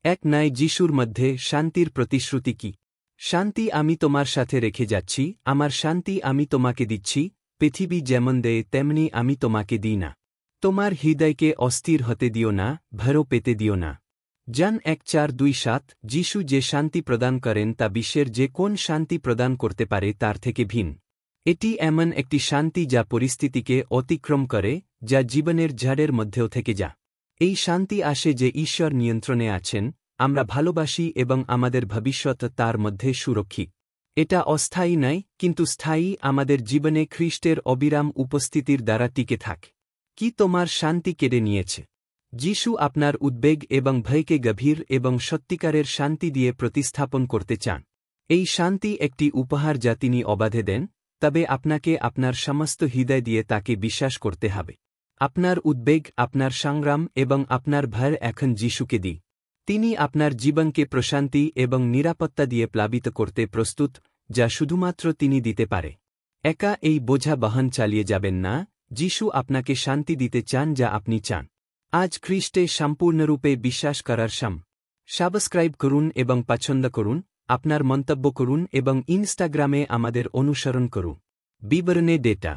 এক নাই যিশুর মধ্যে শান্তির প্রতিশ্রুতি কি? শান্তি আমি তোমার সাথে রেখে যাচ্ছি, আমার শান্তি আমি তোমাকে দিচ্ছি, পৃথিবী যেমন দেয় তেমনি আমি তোমাকে দিই না। তোমার হৃদয়কে অস্থির হতে দিও না, ভয়ও পেতে দিও না। জন ১:৪-২-৭ যিশু যে শান্তি প্রদান করেন তা বিশ্বের যে কোন শান্তি প্রদান করতে পারে তার থেকে ভিন্ন। এটি এমন একটি শান্তি যা পরিস্থিতিকে অতিক্রম করে, যা জীবনের ঝড়ের মধ্যেও থেকে যা। এই শান্তি আসে যে ঈশ্বর নিয়ন্ত্রণে আছেন, আমরা ভালোবাসি এবং আমাদের ভবিষ্যৎ তার মধ্যে সুরক্ষিত। এটা অস্থায়ী নয়, কিন্তু স্থায়ী, আমাদের জীবনে খ্রিস্টের অবিরাম উপস্থিতির দ্বারা টিকে থাকে। কি তোমার শান্তি কেড়ে নিয়েছে? যিশু আপনার উদ্বেগ এবং ভয়কে গভীর এবং সত্যিকারের শান্তি দিয়ে প্রতিস্থাপন করতে চান। এই শান্তি একটি উপহার যা তিনি অবাধে দেন, তবে আপনাকে আপনার সমস্ত হৃদয় দিয়ে তাকে বিশ্বাস করতে হবে। আপনার উদ্বেগ, আপনার সংগ্রাম এবং আপনার ভয় এখন যিশুকে দিই। তিনি আপনার জীবনকে প্রশান্তি এবং নিরাপত্তা দিয়ে প্লাবিত করতে প্রস্তুত, যা শুধুমাত্র তিনি দিতে পারে। একা এই বোঝা বহন চালিয়ে যাবেন না, যিশু আপনাকে শান্তি দিতে চান যা আপনি চান। আজ খ্রিস্টে সম্পূর্ণরূপে বিশ্বাস করার সাবস্ক্রাইব করুন এবং পছন্দ করুন, আপনার মন্তব্য করুন এবং ইনস্টাগ্রামে আমাদের অনুসরণ করুন। বিবরণে ডেটা